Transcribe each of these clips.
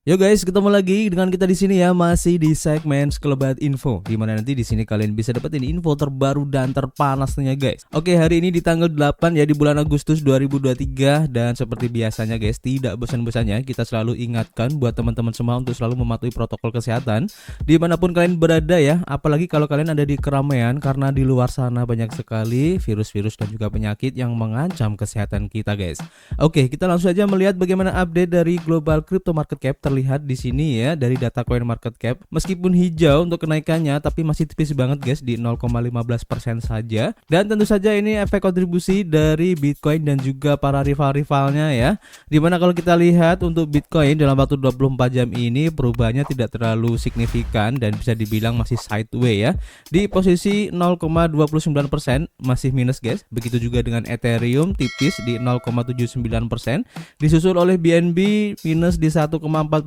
Yo guys, ketemu lagi dengan kita di sini ya, masih di segmen Sekelebat Info, di mana nanti di sini kalian bisa dapetin info terbaru dan terpanasnya guys. Oke, hari ini di tanggal 8 ya, di bulan Agustus 2023, dan seperti biasanya guys, tidak bosan-bosannya kita selalu ingatkan buat teman-teman semua untuk selalu mematuhi protokol kesehatan dimanapun kalian berada ya, apalagi kalau kalian ada di keramaian, karena di luar sana banyak sekali virus-virus dan juga penyakit yang mengancam kesehatan kita guys. Oke, kita langsung aja melihat bagaimana update dari global crypto market cap terlihat di sini ya, dari data coin market cap. Meskipun hijau untuk kenaikannya, tapi masih tipis banget guys, di 0,15% saja. Dan tentu saja ini efek kontribusi dari Bitcoin dan juga para rival-rivalnya ya. Dimana kalau kita lihat untuk Bitcoin dalam waktu 24 jam ini perubahannya tidak terlalu signifikan dan bisa dibilang masih sideways ya. Di posisi 0,29% masih minus guys. Begitu juga dengan Ethereum tipis di 0,79%, disusul oleh BNB minus di 1,46%,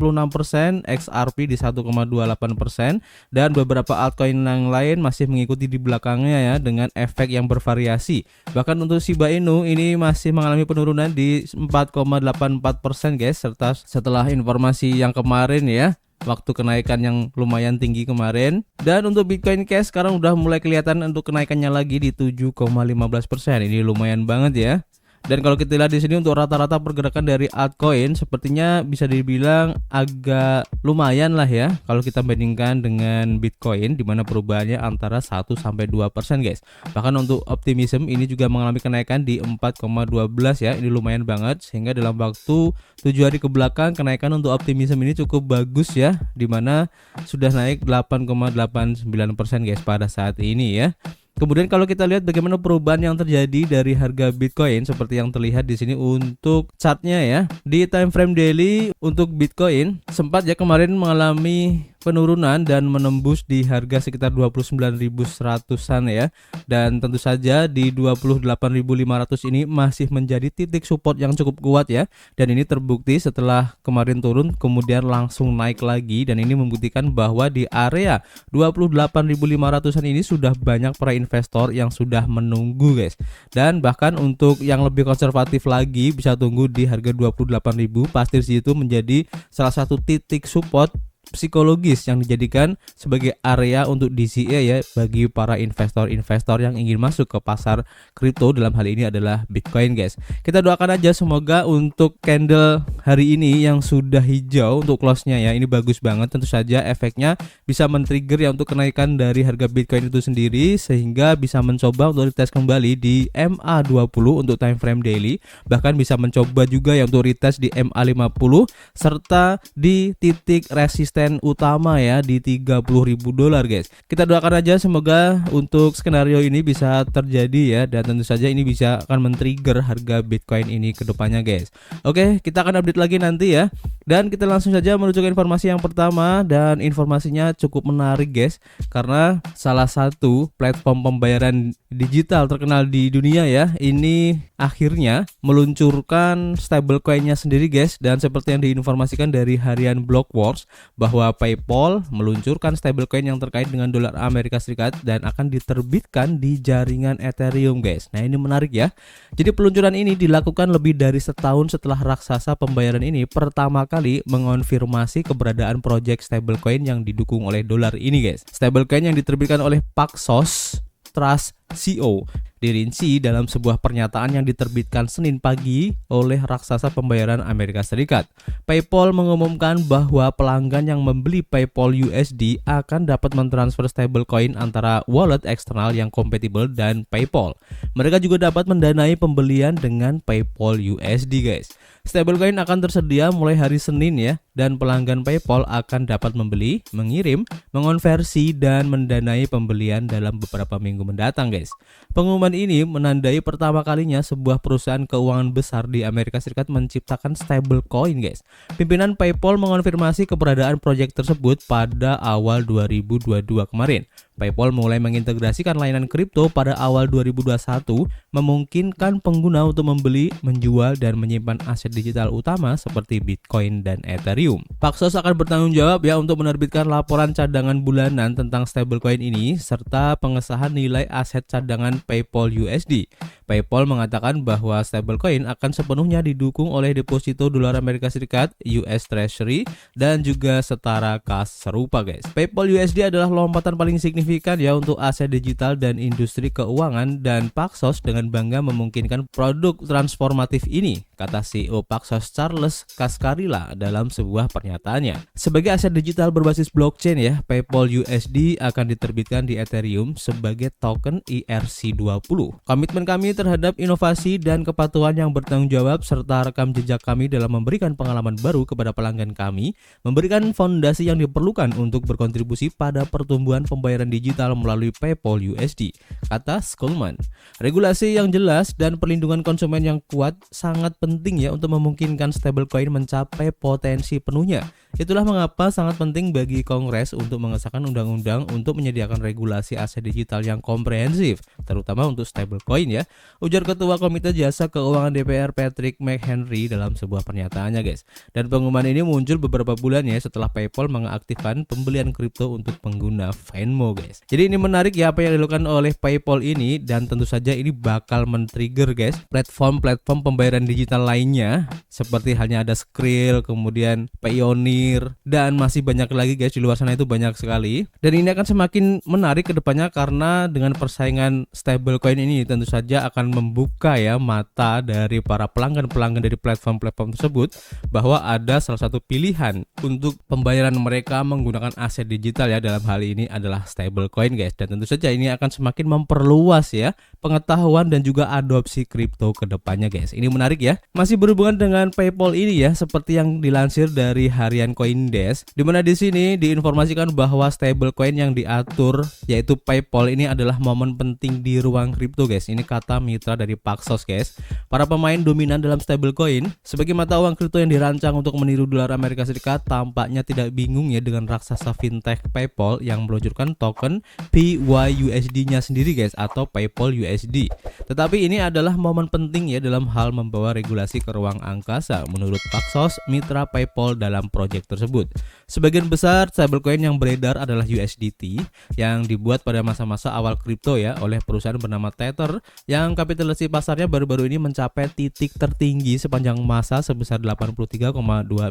XRP di 1,28%, dan beberapa altcoin yang lain masih mengikuti di belakangnya ya, dengan efek yang bervariasi. Bahkan untuk Shiba Inu ini masih mengalami penurunan di 4,84% guys, serta setelah informasi yang kemarin ya, waktu kenaikan yang lumayan tinggi kemarin. Dan untuk Bitcoin Cash sekarang udah mulai kelihatan untuk kenaikannya lagi di 7,15%. Ini lumayan banget ya. Dan kalau kita lihat di sini untuk rata-rata pergerakan dari altcoin sepertinya bisa dibilang agak lumayan lah ya kalau kita bandingkan dengan Bitcoin, di mana perubahannya antara 1 sampai 2% guys. Bahkan untuk Optimism ini juga mengalami kenaikan di 4,12 ya. Ini lumayan banget, sehingga dalam waktu 7 hari ke belakang kenaikan untuk Optimism ini cukup bagus ya, di mana sudah naik 8,89% guys pada saat ini ya. Kemudian kalau kita lihat bagaimana perubahan yang terjadi dari harga Bitcoin seperti yang terlihat di sini untuk chartnya ya. Di time frame daily untuk Bitcoin sempat ya kemarin mengalami penurunan dan menembus di harga sekitar 29.100-an ya. Dan tentu saja di 28.500 ini masih menjadi titik support yang cukup kuat ya. Dan ini terbukti setelah kemarin turun kemudian langsung naik lagi, dan ini membuktikan bahwa di area 28.500-an ini sudah banyak para investor yang sudah menunggu guys. Dan bahkan untuk yang lebih konservatif lagi bisa tunggu di harga 28.000, pasti situ menjadi salah satu titik support psikologis yang dijadikan sebagai area untuk DCA ya, bagi para investor-investor yang ingin masuk ke pasar kripto, dalam hal ini adalah Bitcoin guys. Kita doakan aja semoga untuk candle hari ini yang sudah hijau untuk close-nya ya, ini bagus banget. Tentu saja efeknya bisa men-trigger ya untuk kenaikan dari harga Bitcoin itu sendiri, sehingga bisa mencoba untuk retest kembali di MA20 untuk time frame daily, bahkan bisa mencoba juga ya untuk retest di MA50 serta di titik resisten utama ya di $30.000 guys. Kita doakan aja semoga untuk skenario ini bisa terjadi ya, dan tentu saja ini bisa akan men-trigger harga Bitcoin ini ke depannya guys. Oke, kita akan update lagi nanti ya. Dan kita langsung saja menuju ke informasi yang pertama, dan informasinya cukup menarik guys, karena salah satu platform pembayaran digital terkenal di dunia ya, ini akhirnya meluncurkan stablecoin-nya sendiri guys. Dan seperti yang diinformasikan dari harian Blockworks bahwa PayPal meluncurkan stablecoin yang terkait dengan dolar Amerika Serikat dan akan diterbitkan di jaringan Ethereum guys. Nah, ini menarik ya. Jadi peluncuran ini dilakukan lebih dari setahun setelah raksasa pembayaran ini pertama kali mengonfirmasi keberadaan project stablecoin yang didukung oleh dolar ini guys. Stablecoin yang diterbitkan oleh Paxos Trust CO dirinci dalam sebuah pernyataan yang diterbitkan Senin pagi oleh raksasa pembayaran Amerika Serikat. PayPal mengumumkan bahwa pelanggan yang membeli PayPal USD akan dapat mentransfer stablecoin antara wallet eksternal yang kompatibel dan PayPal. Mereka juga dapat mendanai pembelian dengan PayPal USD guys. Stablecoin akan tersedia mulai hari Senin ya, dan pelanggan PayPal akan dapat membeli, mengirim, mengonversi, dan mendanai pembelian dalam beberapa minggu mendatang guys. Pengumuman ini menandai pertama kalinya sebuah perusahaan keuangan besar di Amerika Serikat menciptakan stablecoin guys. Pimpinan PayPal mengonfirmasi keberadaan proyek tersebut pada awal 2022 kemarin. PayPal mulai mengintegrasikan layanan kripto pada awal 2021, memungkinkan pengguna untuk membeli, menjual, dan menyimpan aset digital utama seperti Bitcoin dan Ethereum. Paxos akan bertanggung jawab ya untuk menerbitkan laporan cadangan bulanan tentang stablecoin ini serta pengesahan nilai aset cadangan PayPal USD. PayPal mengatakan bahwa stablecoin akan sepenuhnya didukung oleh deposito dolar Amerika Serikat, US Treasury, dan juga setara kas serupa guys. PayPal USD adalah lompatan paling signifikan ya untuk aset digital dan industri keuangan, dan Paxos dengan bangga memungkinkan produk transformatif ini, kata CEO Paxos Charles Cascarilla dalam sebuah pernyataannya. Sebagai aset digital berbasis blockchain ya, PayPal USD akan diterbitkan di Ethereum sebagai token ERC20. Komitmen kami terhadap inovasi dan kepatuhan yang bertanggung jawab serta rekam jejak kami dalam memberikan pengalaman baru kepada pelanggan kami, memberikan fondasi yang diperlukan untuk berkontribusi pada pertumbuhan pembayaran digital melalui PayPal USD, kata Skulman. Regulasi yang jelas dan perlindungan konsumen yang kuat sangat penting ya untuk memungkinkan stablecoin mencapai potensi penuhnya. Itulah mengapa sangat penting bagi Kongres untuk mengesahkan undang-undang untuk menyediakan regulasi aset digital yang komprehensif, terutama untuk stablecoin ya, ujar Ketua Komite Jasa Keuangan DPR Patrick McHenry dalam sebuah pernyataannya guys. Dan pengumuman ini muncul beberapa bulan ya setelah PayPal mengaktifkan pembelian kripto untuk pengguna Venmo guys. Jadi ini menarik ya apa yang dilakukan oleh PayPal ini, dan tentu saja ini bakal men-trigger guys platform-platform pembayaran digital lainnya seperti halnya ada Skrill, kemudian Payoneer, dan masih banyak lagi guys di luar sana, itu banyak sekali. Dan ini akan semakin menarik ke depannya karena dengan persaingan stablecoin ini tentu saja akan membuka ya mata dari para pelanggan-pelanggan dari platform-platform tersebut bahwa ada salah satu pilihan untuk pembayaran mereka menggunakan aset digital ya, dalam hal ini adalah stablecoin guys. Dan tentu saja ini akan semakin memperluas ya pengetahuan dan juga adopsi kripto ke depannya guys. Ini menarik ya. Masih berhubungan dengan PayPal ini ya, seperti yang dilansir dari harian CoinDesk, di mana di sini diinformasikan bahwa stablecoin yang diatur yaitu PayPal ini adalah momen penting di ruang kripto guys. Ini kata mitra dari Paxos guys. Para pemain dominan dalam stablecoin sebagai mata uang kripto yang dirancang untuk meniru dolar Amerika Serikat tampaknya tidak bingung ya dengan raksasa fintech PayPal yang meluncurkan token PYUSD-nya sendiri guys, atau PayPal USD. Tetapi ini adalah momen penting ya dalam hal membawa regulasi ke ruang angkasa menurut Paxos, mitra PayPal dalam proyek tersebut. Sebagian besar stablecoin yang beredar adalah USDT yang dibuat pada masa-masa awal kripto ya oleh perusahaan bernama Tether yang kapitalisasi pasarnya baru-baru ini mencapai titik tertinggi sepanjang masa sebesar 83,2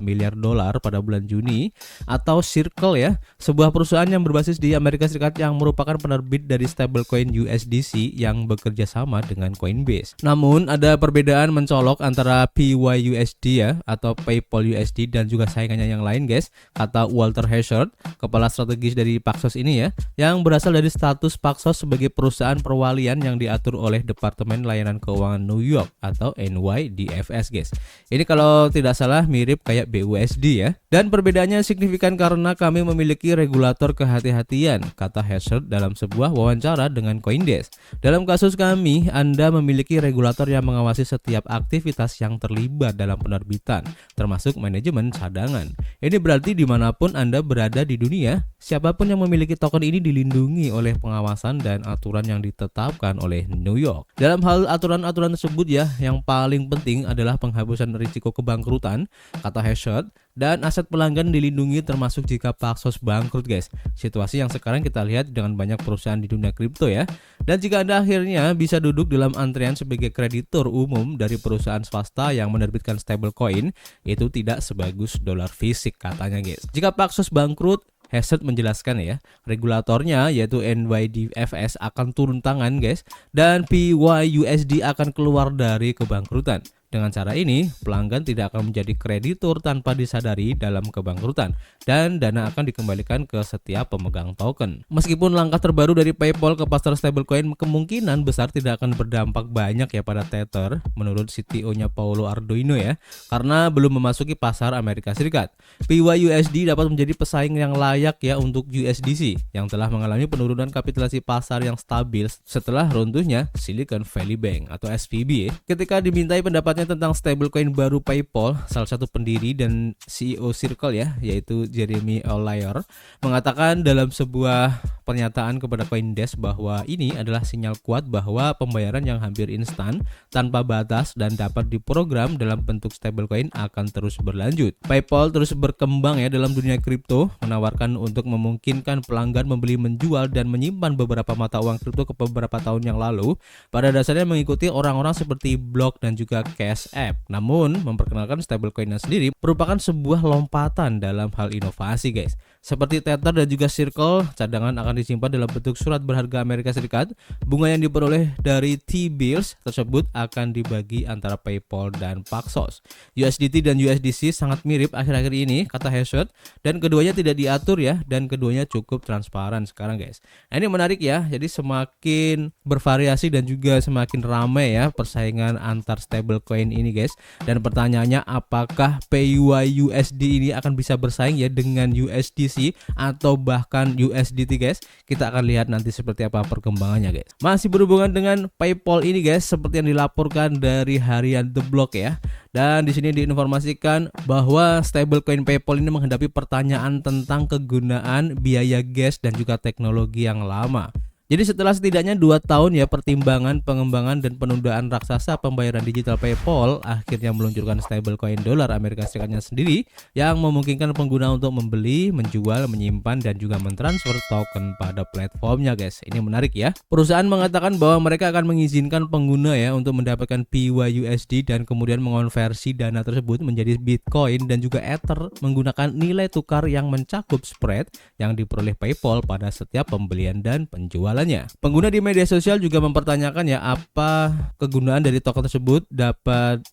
miliar dolar pada bulan Juni, atau Circle ya, sebuah perusahaan yang berbasis di Amerika Serikat yang merupakan penerbit dari stablecoin USDC yang bekerja sama dengan Coinbase. Namun ada perbedaan mencolok antara PYUSD ya atau PayPal USD dan juga saingannya yang lain guys, kata Walter Heshard, kepala strategis dari Paxos ini ya, yang berasal dari status Paxos sebagai perusahaan perwalian yang diatur oleh Departemen Layanan Keuangan New York atau NYDFS guys. Ini kalau tidak salah mirip kayak BUSD ya. Dan perbedaannya signifikan karena kami memiliki regulator kehati-hatian, kata Heshard dalam sebuah wawancara dengan CoinDesk. Dalam kasus kami, Anda memiliki regulator yang mengawasi setiap aktivitas yang terlibat dalam penerbitan, termasuk manajemen cadangan. Ini berarti dimanapun Anda berada di dunia, siapapun yang memiliki token ini dilindungi oleh pengawasan dan aturan yang ditetapkan oleh New York. Dalam hal aturan-aturan tersebut ya, yang paling penting adalah penghapusan risiko kebangkrutan, kata Heshard, dan aset pelanggan dilindungi termasuk jika Paxos bangkrut guys. Situasi yang sekarang kita lihat dengan banyak perusahaan di dunia kripto ya. Dan jika Anda akhirnya bisa duduk dalam antrian sebagai kreditur umum dari perusahaan swasta yang menerbitkan stablecoin, itu tidak sebagus dolar fisik katanya guys. Jika Paxos bangkrut, Heshard menjelaskan ya, regulatornya yaitu NYDFS akan turun tangan guys, dan PYUSD akan keluar dari kebangkrutan. Dengan cara ini, pelanggan tidak akan menjadi kreditur tanpa disadari dalam kebangkrutan, dan dana akan dikembalikan ke setiap pemegang token. Meskipun langkah terbaru dari PayPal ke pasar stablecoin kemungkinan besar tidak akan berdampak banyak ya pada Tether, menurut CTO-nya Paulo Ardoino ya, karena belum memasuki pasar Amerika Serikat. PYUSD dapat menjadi pesaing yang layak ya untuk USDC yang telah mengalami penurunan kapitalisasi pasar yang stabil setelah runtuhnya Silicon Valley Bank atau SVB. Ketika dimintai pendapat pendapatnya tentang stablecoin baru PayPal, salah satu pendiri dan CEO Circle ya, yaitu Jeremy Allaire, mengatakan dalam sebuah pernyataan kepada CoinDesk bahwa ini adalah sinyal kuat bahwa pembayaran yang hampir instan, tanpa batas dan dapat diprogram dalam bentuk stablecoin akan terus berlanjut. PayPal terus berkembang ya dalam dunia kripto, menawarkan untuk memungkinkan pelanggan membeli, menjual dan menyimpan beberapa mata uang kripto ke beberapa tahun yang lalu. Pada dasarnya mengikuti orang-orang seperti Block dan juga Cash App. Namun, memperkenalkan stablecoin sendiri merupakan sebuah lompatan dalam hal inovasi, guys. Seperti Tether dan juga Circle, cadangan akan disimpan dalam bentuk surat berharga Amerika Serikat. Bunga yang diperoleh dari T-bills tersebut akan dibagi antara PayPal dan Paxos. USDT dan USDC sangat mirip akhir-akhir ini, kata Heshot, dan keduanya tidak diatur ya, dan keduanya cukup transparan sekarang, guys. Nah, ini menarik ya, jadi semakin bervariasi dan juga semakin ramai ya persaingan antar stablecoin ini, guys. Dan pertanyaannya, apakah PYUSD ini akan bisa bersaing ya dengan USDC atau bahkan USDT, guys? Kita akan lihat nanti seperti apa perkembangannya, guys. Masih berhubungan dengan PayPal ini, guys, seperti yang dilaporkan dari harian The Block ya. Dan di sini diinformasikan bahwa stablecoin PayPal ini menghadapi pertanyaan tentang kegunaan biaya gas dan juga teknologi yang lama. Jadi setelah setidaknya 2 tahun ya pertimbangan, pengembangan dan penundaan raksasa pembayaran digital PayPal akhirnya meluncurkan stablecoin dolar Amerika Serikatnya sendiri yang memungkinkan pengguna untuk membeli, menjual, menyimpan dan juga mentransfer token pada platformnya, guys. Ini menarik ya. Perusahaan mengatakan bahwa mereka akan mengizinkan pengguna ya untuk mendapatkan PYUSD dan kemudian mengonversi dana tersebut menjadi Bitcoin dan juga Ether menggunakan nilai tukar yang mencakup spread yang diperoleh PayPal pada setiap pembelian dan penjualan. Pengguna di media sosial juga mempertanyakan ya apa kegunaan dari token tersebut,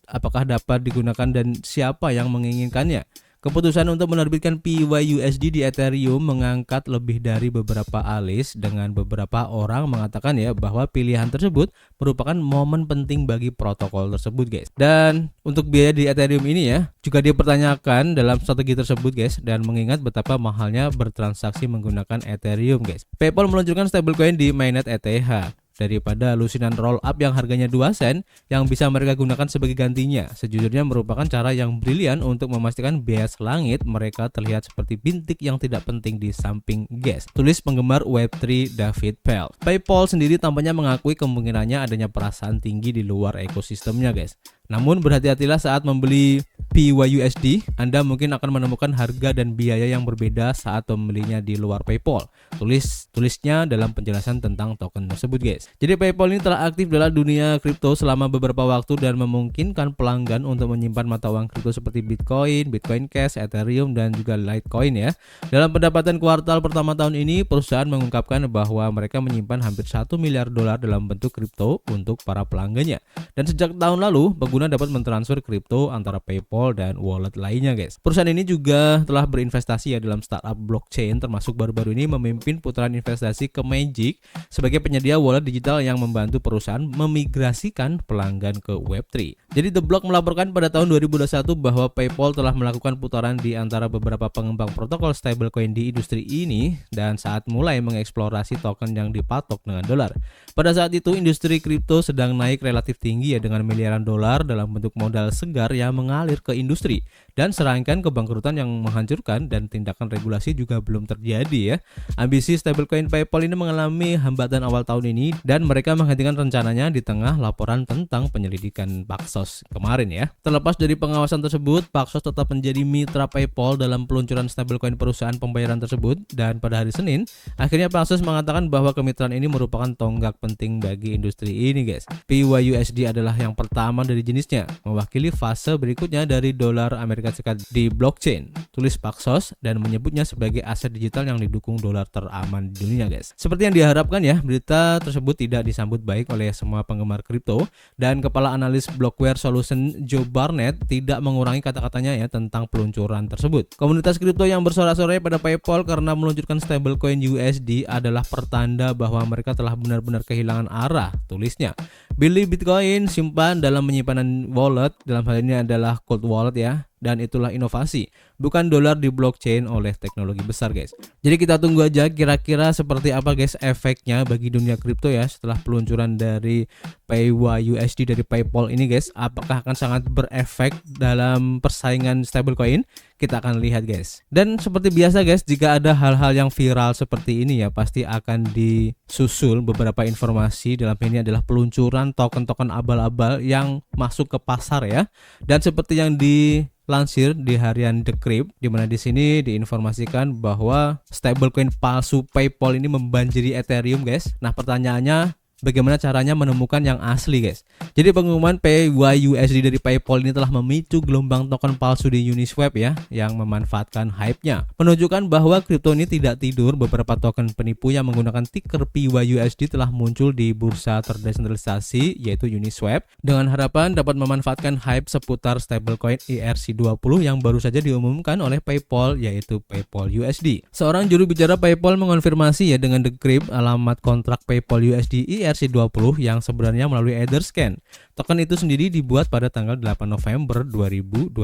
apakah dapat digunakan dan siapa yang menginginkannya. Keputusan untuk menerbitkan PYUSD di Ethereum mengangkat lebih dari beberapa alis, dengan beberapa orang mengatakan ya bahwa pilihan tersebut merupakan momen penting bagi protokol tersebut, guys. Dan untuk biaya di Ethereum ini ya juga dipertanyakan dalam strategi tersebut, guys, dan mengingat betapa mahalnya bertransaksi menggunakan Ethereum, guys. PayPal meluncurkan stablecoin di mainnet ETH daripada lusinan roll up yang harganya 2 sen yang bisa mereka gunakan sebagai gantinya. Sejujurnya merupakan cara yang brilian untuk memastikan bias langit mereka terlihat seperti bintik yang tidak penting di samping gas, tulis penggemar Web3 David Pell. PayPal sendiri tampaknya mengakui kemungkinannya adanya perasaan tinggi di luar ekosistemnya, guys. Namun berhati-hatilah saat membeli PYUSD, Anda mungkin akan menemukan harga dan biaya yang berbeda saat membelinya di luar PayPal. Tulisnya dalam penjelasan tentang token tersebut, guys. Jadi PayPal ini telah aktif dalam dunia kripto selama beberapa waktu dan memungkinkan pelanggan untuk menyimpan mata uang kripto seperti Bitcoin, Bitcoin Cash, Ethereum dan juga Litecoin ya. Dalam pendapatan kuartal pertama tahun ini, perusahaan mengungkapkan bahwa mereka menyimpan hampir 1 miliar dolar dalam bentuk kripto untuk para pelanggannya. Dan sejak tahun lalu, pengguna dapat mentransfer kripto antara PayPal dan wallet lainnya, guys. Perusahaan ini juga telah berinvestasi ya dalam startup blockchain, termasuk baru-baru ini memimpin putaran investasi ke Magic sebagai penyedia wallet digital yang membantu perusahaan memigrasikan pelanggan ke Web3. Jadi The Block melaporkan pada tahun 2021 bahwa PayPal telah melakukan putaran di antara beberapa pengembang protokol stablecoin di industri ini dan saat mulai mengeksplorasi token yang dipatok dengan dolar. Pada saat itu industri kripto sedang naik relatif tinggi ya dengan miliaran dolar dalam bentuk modal segar yang mengalir ke industri dan serangkaian kebangkrutan yang menghancurkan dan tindakan regulasi juga belum terjadi ya. Ambisi stablecoin PayPal ini mengalami hambatan awal tahun ini dan mereka menghentikan rencananya di tengah laporan tentang penyelidikan Paxos kemarin ya. Terlepas dari pengawasan tersebut, Paxos tetap menjadi mitra PayPal dalam peluncuran stablecoin perusahaan pembayaran tersebut dan pada hari Senin, akhirnya Paxos mengatakan bahwa kemitraan ini merupakan tonggak penting bagi industri ini, guys. PYUSD adalah yang pertama dari jenisnya, mewakili fase berikutnya dari dolar Amerika Serikat di blockchain, tulis Paxos dan menyebutnya sebagai aset digital yang didukung dolar teraman di dunia, guys. Seperti yang diharapkan ya, berita tersebut tidak disambut baik oleh semua penggemar kripto dan kepala analis Blockware Solution Joe Barnett tidak mengurangi kata-katanya ya tentang peluncuran tersebut. Komunitas kripto yang bersorak-sorai pada PayPal karena meluncurkan stablecoin USD adalah pertanda bahwa mereka telah benar-benar kehilangan arah, tulisnya. Beli Bitcoin, simpan dalam penyimpanan wallet, dalam hal ini adalah cold wallet ya, dan itulah inovasi, bukan dolar di blockchain oleh teknologi besar guys. Jadi kita tunggu aja kira-kira seperti apa guys efeknya bagi dunia kripto ya setelah peluncuran dari PYUSD dari PayPal ini guys. Apakah akan sangat berefek dalam persaingan stablecoin? Kita akan lihat guys. Dan seperti biasa guys, jika ada hal-hal yang viral seperti ini ya pasti akan disusul beberapa informasi. Dalam ini adalah peluncuran token-token abal-abal yang masuk ke pasar ya. Dan seperti yang dilansir di harian Decrypt, di mana di sini diinformasikan bahwa stablecoin palsu PayPal ini membanjiri Ethereum guys. Nah, pertanyaannya bagaimana caranya menemukan yang asli guys. Jadi pengumuman PYUSD dari PayPal ini telah memicu gelombang token palsu di Uniswap ya, yang memanfaatkan hype-nya. Menunjukkan bahwa kripto ini tidak tidur, beberapa token penipu yang menggunakan ticker PYUSD telah muncul di bursa terdesentralisasi yaitu Uniswap dengan harapan dapat memanfaatkan hype seputar stablecoin ERC20 yang baru saja diumumkan oleh PayPal yaitu PayPal USD. Seorang juru bicara PayPal mengonfirmasi ya dengan Decrypt alamat kontrak PayPal USD ERC20 yang sebenarnya melalui Etherscan. Token itu sendiri dibuat pada tanggal 8 November 2022.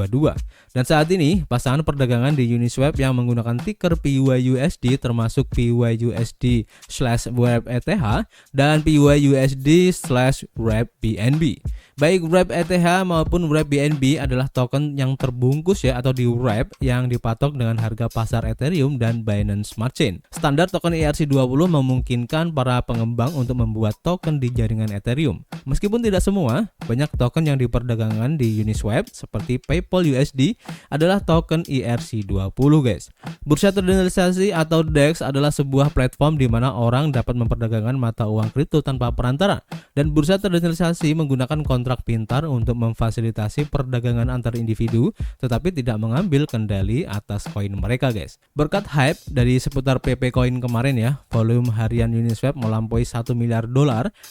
Dan saat ini pasangan perdagangan di Uniswap yang menggunakan ticker PYUSD termasuk PYUSD/WebETH dan PYUSD/WebBNB. Baik WebETH maupun WebBNB adalah token yang terbungkus ya atau di wrap yang dipatok dengan harga pasar Ethereum dan Binance Smart Chain. Standar token ERC20 memungkinkan para pengembang untuk membuat token di jaringan Ethereum. Meskipun tidak semua, banyak token yang diperdagangkan di Uniswap seperti PayPal USD adalah token ERC20 guys. Bursa terdesentralisasi atau DEX adalah sebuah platform di mana orang dapat memperdagangkan mata uang kripto tanpa perantara. Dan bursa terdesentralisasi menggunakan kontrak pintar untuk memfasilitasi perdagangan antar individu tetapi tidak mengambil kendali atas koin mereka guys. Berkat hype dari seputar PP Coin kemarin ya, volume harian Uniswap melampaui $1 miliar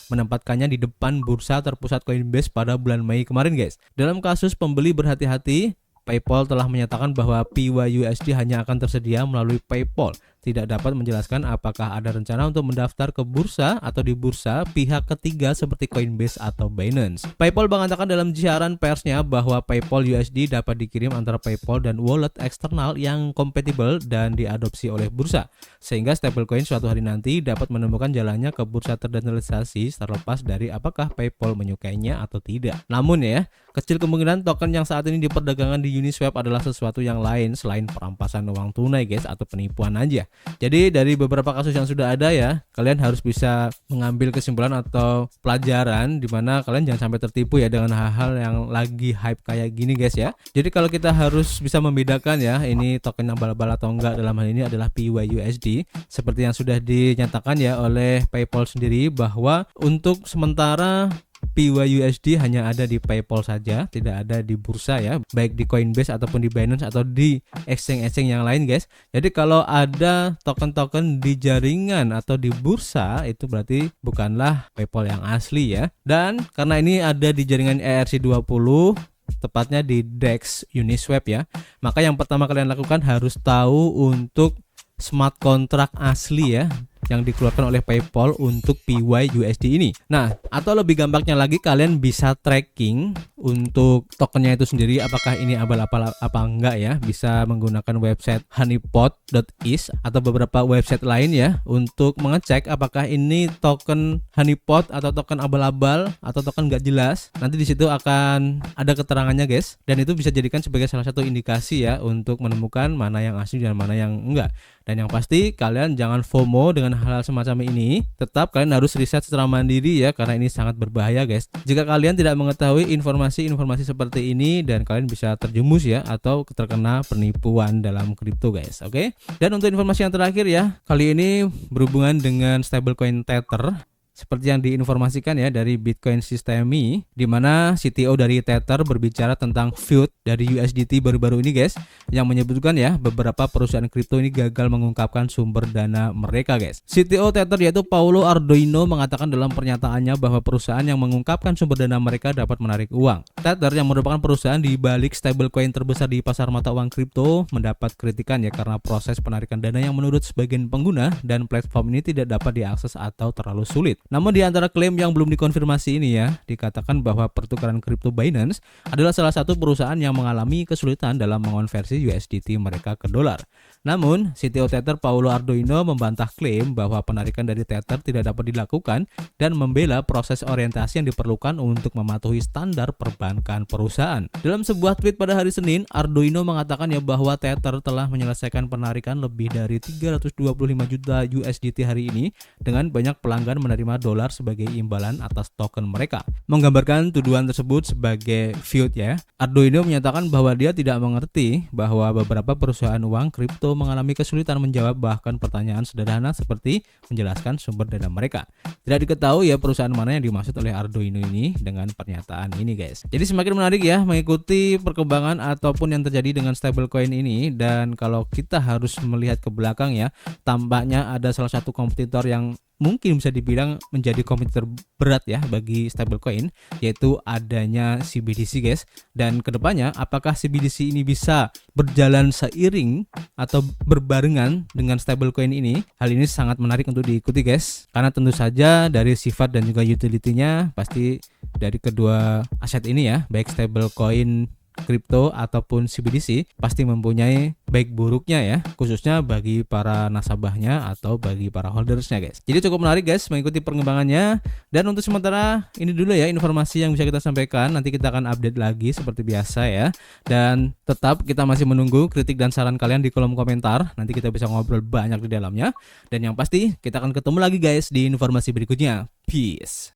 menempatkannya di depan bursa terpusat Coinbase pada bulan Mei kemarin guys. Dalam kasus pembeli berhati-hati, PayPal telah menyatakan bahwa PYUSD hanya akan tersedia melalui PayPal. Tidak dapat menjelaskan apakah ada rencana untuk mendaftar ke bursa atau di bursa pihak ketiga seperti Coinbase atau Binance. PayPal mengatakan dalam siaran persnya bahwa PayPal USD dapat dikirim antara PayPal dan wallet eksternal yang kompatibel dan diadopsi oleh bursa, sehingga stablecoin suatu hari nanti dapat menemukan jalannya ke bursa terdesentralisasi terlepas dari apakah PayPal menyukainya atau tidak. Namun ya, kecil kemungkinan token yang saat ini diperdagangkan di Uniswap adalah sesuatu yang lain selain perampasan uang tunai guys atau penipuan aja. Jadi dari beberapa kasus yang sudah ada ya, kalian harus bisa mengambil kesimpulan atau pelajaran di mana kalian jangan sampai tertipu ya dengan hal-hal yang lagi hype kayak gini guys ya. Jadi kalau kita harus bisa membedakan ya, ini token abal-abal atau enggak, dalam hal ini adalah PYUSD seperti yang sudah dinyatakan ya oleh PayPal sendiri bahwa untuk sementara PYUSD hanya ada di PayPal saja, tidak ada di bursa ya, baik di Coinbase ataupun di Binance atau di exchange-exchange yang lain guys. Jadi kalau ada token-token di jaringan atau di bursa itu berarti bukanlah PayPal yang asli ya. Dan karena ini ada di jaringan ERC20, tepatnya di DEX Uniswap ya, maka yang pertama kalian lakukan harus tahu untuk smart contract asli ya yang dikeluarkan oleh PayPal untuk PYUSD ini. Nah, atau lebih gampangnya lagi kalian bisa tracking untuk tokennya itu sendiri apakah ini abal-abal apa enggak ya. Bisa menggunakan website honeypot.is atau beberapa website lain ya untuk mengecek apakah ini token honeypot atau token abal-abal atau token enggak jelas. Nanti di situ akan ada keterangannya guys, dan itu bisa jadikan sebagai salah satu indikasi ya untuk menemukan mana yang asli dan mana yang enggak. Dan yang pasti kalian jangan FOMO dengan hal-hal semacam ini. Tetap kalian harus riset secara mandiri ya, karena ini sangat berbahaya guys. Jika kalian tidak mengetahui informasi seperti ini dan kalian bisa terjumus ya atau terkena penipuan dalam kripto guys. Oke. Dan untuk informasi yang terakhir ya, kali ini berhubungan dengan stablecoin Tether. Seperti yang diinformasikan ya dari Bitcoin Systemi, di mana CTO dari Tether berbicara tentang feud dari USDT baru-baru ini guys, yang menyebutkan ya beberapa perusahaan kripto ini gagal mengungkapkan sumber dana mereka guys. CTO Tether yaitu Paulo Ardoino mengatakan dalam pernyataannya bahwa perusahaan yang mengungkapkan sumber dana mereka dapat menarik uang. Tether yang merupakan perusahaan di balik stablecoin terbesar di pasar mata uang kripto mendapat kritikan ya karena proses penarikan dana yang menurut sebagian pengguna dan platform ini tidak dapat diakses atau terlalu sulit. Namun di antara klaim yang belum dikonfirmasi ini ya, dikatakan bahwa pertukaran kripto Binance adalah salah satu perusahaan yang mengalami kesulitan dalam mengonversi USDT mereka ke dolar. Namun, CTO Tether Paulo Ardoino membantah klaim bahwa penarikan dari Tether tidak dapat dilakukan dan membela proses orientasi yang diperlukan untuk mematuhi standar perbankan perusahaan. Dalam sebuah tweet pada hari Senin, Ardoino mengatakan ya bahwa Tether telah menyelesaikan penarikan lebih dari 325 juta USDT hari ini dengan banyak pelanggan menerima dolar sebagai imbalan atas token mereka. Menggambarkan tuduhan tersebut sebagai feud ya, Ardoino menyatakan bahwa dia tidak mengerti bahwa beberapa perusahaan uang kripto mengalami kesulitan menjawab bahkan pertanyaan sederhana seperti menjelaskan sumber dana mereka. Tidak diketahui ya perusahaan mana yang dimaksud oleh Ardoino ini dengan pernyataan ini guys. Jadi semakin menarik ya mengikuti perkembangan ataupun yang terjadi dengan stablecoin ini, dan kalau kita harus melihat ke belakang ya, tampaknya ada salah satu kompetitor yang mungkin bisa dibilang menjadi kompetitor berat ya bagi stablecoin, yaitu adanya CBDC guys. Dan kedepannya apakah CBDC ini bisa berjalan seiring atau berbarengan dengan stablecoin ini? Hal ini sangat menarik untuk diikuti guys, karena tentu saja dari sifat dan juga utility-nya pasti dari kedua aset ini ya, baik stablecoin kripto ataupun CBDC pasti mempunyai baik buruknya ya, khususnya bagi para nasabahnya atau bagi para holdersnya guys. Jadi cukup menarik guys mengikuti perkembangannya. Dan untuk sementara ini dulu ya informasi yang bisa kita sampaikan. Nanti kita akan update lagi seperti biasa ya. Dan tetap kita masih menunggu kritik dan saran kalian di kolom komentar. Nanti kita bisa ngobrol banyak di dalamnya. Dan yang pasti kita akan ketemu lagi guys di informasi berikutnya. Peace.